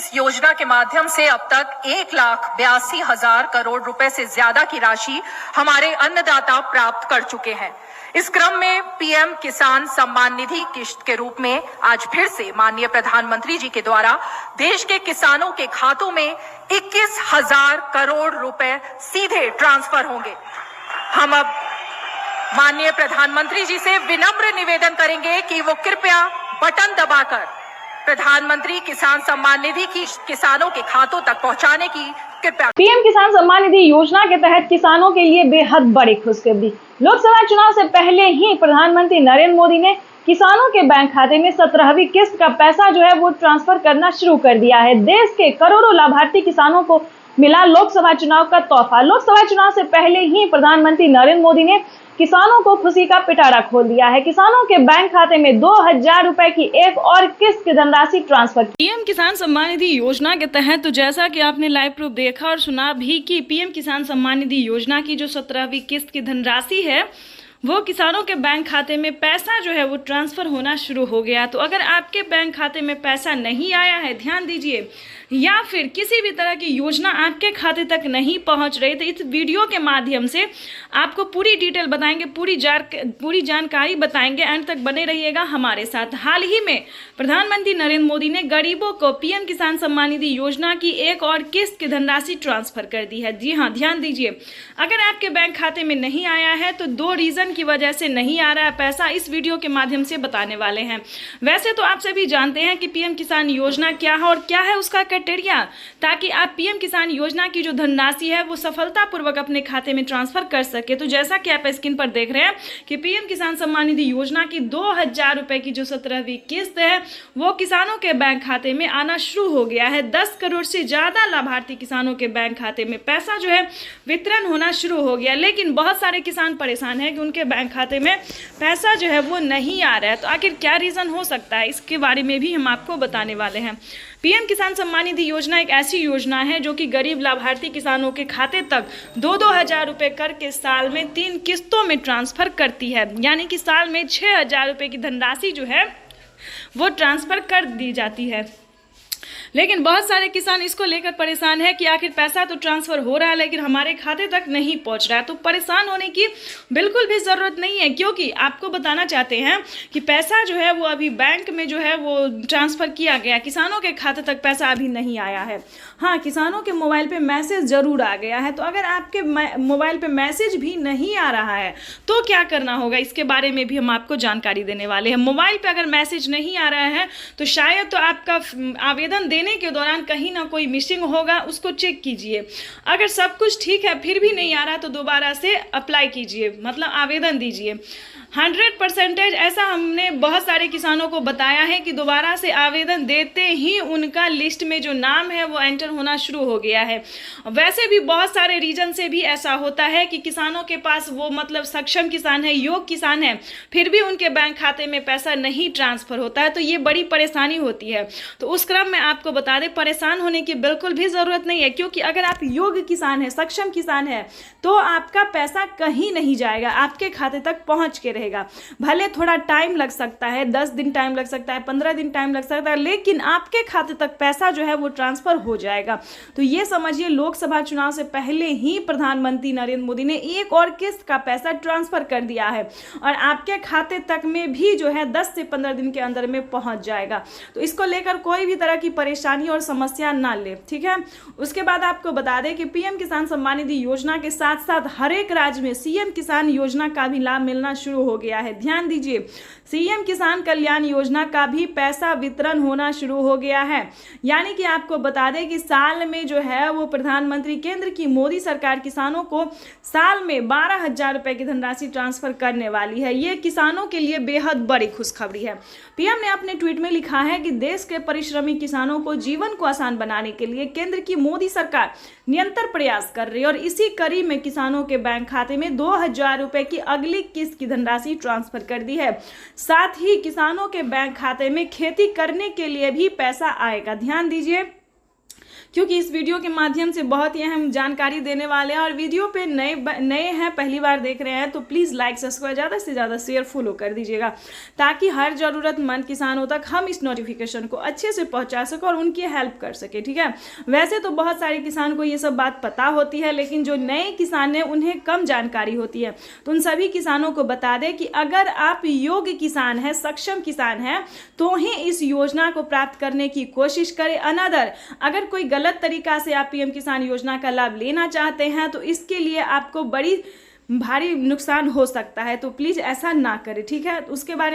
इस योजना के माध्यम से अब तक 1,82,000 करोड़ रुपए से ज्यादा की राशि हमारे अन्नदाता प्राप्त कर चुके हैं। इस क्रम में पीएम किसान सम्मान निधि किश्त के रूप में आज फिर से माननीय प्रधानमंत्री जी के द्वारा देश के किसानों के खातों में 21,000 करोड़ रुपए सीधे ट्रांसफर होंगे। हम अब माननीय प्रधानमंत्री जी से विनम्र निवेदन करेंगे कि वो कृपया बटन दबाकर प्रधानमंत्री किसान सम्मान निधि की किसानों के खातों तक पहुंचाने की कृपया। पीएम किसान सम्मान निधि योजना के तहत किसानों के लिए बेहद बड़ी खुशखबरी। लोकसभा चुनाव से पहले ही प्रधानमंत्री नरेंद्र मोदी ने किसानों के बैंक खाते में 17वीं किस्त का पैसा जो है वो ट्रांसफर करना शुरू कर दिया है। देश के करोड़ों लाभार्थी किसानों को मिला लोकसभा चुनाव का तोहफा। लोकसभा चुनाव से पहले ही प्रधानमंत्री नरेंद्र मोदी ने किसानों को खुशी का पिटारा खोल दिया है। किसानों के बैंक खाते में 2,000 रुपए की एक और किस्त की धनराशि ट्रांसफर। पीएम किसान सम्मान निधि योजना के तहत तो जैसा कि आपने लाइव प्रूफ देखा और सुना भी कि पीएम किसान सम्मान निधि योजना की जो 17वीं किस्त की धनराशि है वो किसानों के बैंक खाते में पैसा जो है वो ट्रांसफर होना शुरू हो गया। तो अगर आपके बैंक खाते में पैसा नहीं आया है, ध्यान दीजिए, या फिर किसी भी तरह की योजना आपके खाते तक नहीं पहुंच रही, तो इस वीडियो के माध्यम से आपको पूरी डिटेल बताएंगे, पूरी जानकारी बताएंगे। एंड तक बने रहिएगा हमारे साथ। हाल ही में प्रधानमंत्री नरेंद्र मोदी ने गरीबों को पीएम किसान सम्मान निधि योजना की एक और किस्त की धनराशि ट्रांसफर कर दी है। जी हाँ, ध्यान दीजिए, अगर आपके बैंक खाते में नहीं आया है तो 2 रीजन की वजह से नहीं आ रहा है पैसा, इस वीडियो के माध्यम से बताने वाले हैं। वैसे तो आप सभी जानते हैं कि पीएम किसान योजना क्या है और क्या है उसका क्राइटेरिया, ताकि आप पीएम किसान योजना की जो धनराशि है वो सफलतापूर्वक अपने खाते में ट्रांसफर कर सके। तो जैसा कि आप स्क्रीन पर देख रहे हैं कि पीएम किसान सम्मान निधि योजना की 2,000 रुपए की जो 17वीं किस्त है वो किसानों के बैंक खाते में आना शुरू हो गया है। 10 करोड़ से ज्यादा लाभार्थी किसानों के बैंक खाते में पैसा जो है वितरण होना शुरू हो गया। लेकिन बहुत सारे किसान परेशान है कि उनके बैंक खाते में पैसा जो है वो नहीं आ रहा है। तो आखिर क्या रीजन हो सकता है, इसके बारे में भी हम आपको बताने वाले हैं। पीएम किसान सम्मान निधि योजना एक ऐसी योजना है जो कि गरीब लाभार्थी किसानों के खाते तक 2-2 हज़ार रुपये करके साल में 3 किस्तों में ट्रांसफर करती है। यानी कि साल में 6,000 रुपये की धनराशि जो है वो ट्रांसफर कर दी जाती है। लेकिन बहुत सारे किसान इसको लेकर परेशान है कि आखिर पैसा तो ट्रांसफर हो रहा है लेकिन हमारे खाते तक नहीं पहुंच रहा है। तो परेशान होने की बिल्कुल भी ज़रूरत नहीं है, क्योंकि आपको बताना चाहते हैं कि पैसा जो है वो अभी बैंक में जो है वो ट्रांसफ़र किया गया, किसानों के खाते तक पैसा अभी नहीं आया है। हाँ, किसानों के मोबाइल पे मैसेज ज़रूर आ गया है। तो अगर आपके मोबाइल पे मैसेज भी नहीं आ रहा है तो क्या करना होगा, इसके बारे में भी हम आपको जानकारी देने वाले हैं। मोबाइल पे अगर मैसेज नहीं आ रहा है तो शायद तो आपका आवेदन देने के दौरान कहीं ना कोई मिसिंग होगा, उसको चेक कीजिए। अगर सब कुछ ठीक है फिर भी नहीं आ रहा तो दोबारा से अप्लाई कीजिए, मतलब आवेदन दीजिए। 100% ऐसा हमने बहुत सारे किसानों को बताया है कि दोबारा से आवेदन देते ही उनका लिस्ट में जो नाम है वो एंटर होना शुरू हो गया है। वैसे भी बहुत सारे रीजन से भी ऐसा होता है कि किसानों के पास वो मतलब सक्षम किसान है, योग्य किसान है, फिर भी उनके बैंक खाते में पैसा नहीं ट्रांसफर होता है। तो ये बड़ी परेशानी होती है। तो उस क्रम में आपको बता दें, परेशान होने की बिल्कुल भी ज़रूरत नहीं है, क्योंकि अगर आप योग्य किसान है, सक्षम किसान है, तो आपका पैसा कहीं नहीं जाएगा, आपके खाते तक पहुँच के रहेगा। भले थोड़ा टाइम लग सकता है, 10 दिन टाइम लग सकता है, 15 दिन टाइम लग सकता है, लेकिन आपके खाते तक पैसा जो है वो ट्रांसफर हो जाएगा। तो ये समझिए, लोकसभा चुनाव से पहले ही प्रधानमंत्री नरेंद्र मोदी ने एक और किस्त का पैसा ट्रांसफर कर दिया है और आपके खाते तक में भी जो है 10 से 15 दिन के अंदर में पहुंच जाएगा। तो इसको लेकर कोई भी तरह की परेशानी और समस्या ना ले, ठीक है। उसके बाद आपको बता दें कि पीएम किसान सम्मान निधि योजना के साथ साथ हर एक राज्य में सीएम किसान योजना का भी लाभ मिलना शुरू हो गया है। ध्यान दीजिए, सीएम किसान कल्याण योजना का भी पैसा वितरण होना शुरू हो गया है। यानी कि आपको बता दें कि साल में जो है वो प्रधानमंत्री केंद्र की मोदी सरकार किसानों को साल में 12,000 रुपए की धनराशि ट्रांसफर करने वाली है। ये किसानों के लिए बेहद बड़ी खुशखबरी है। पीएम ने अपने ट्वीट में लिखा है कि देश के परिश्रमी किसानों को जीवन को आसान बनाने के लिए केंद्र की मोदी सरकार निरंतर प्रयास कर रही है और इसी कड़ी में किसानों के बैंक खाते में 2,000 रुपए की अगली किस्त की धनराशि ट्रांसफर कर दी है। साथ ही किसानों के बैंक खाते में खेती करने के लिए भी पैसा आएगा। ध्यान दीजिए, क्योंकि इस वीडियो के माध्यम से बहुत ही अहम जानकारी देने वाले हैं। और वीडियो पे नए हैं, पहली बार देख रहे हैं तो प्लीज़ लाइक सब्सक्राइब ज़्यादा से ज़्यादा शेयर फॉलो कर दीजिएगा, ताकि हर ज़रूरतमंद किसानों तक हम इस नोटिफिकेशन को अच्छे से पहुंचा सकें और उनकी हेल्प कर सके। ठीक है, वैसे तो बहुत सारे किसान को ये सब बात पता होती है, लेकिन जो नए किसान हैं उन्हें कम जानकारी होती है। तो उन सभी किसानों को बता दें कि अगर आप योग्य किसान हैं, सक्षम किसान हैं, तो ही इस योजना को प्राप्त करने की कोशिश करें। अनदर अगर कोई गलत तरीका से आप पीएम किसान योजना का लाभ लेना चाहते हैं तो इसके लिए आपको बड़ी भारी नुकसान हो सकता है, तो प्लीज़ ऐसा ना करें। ठीक है, उसके बारे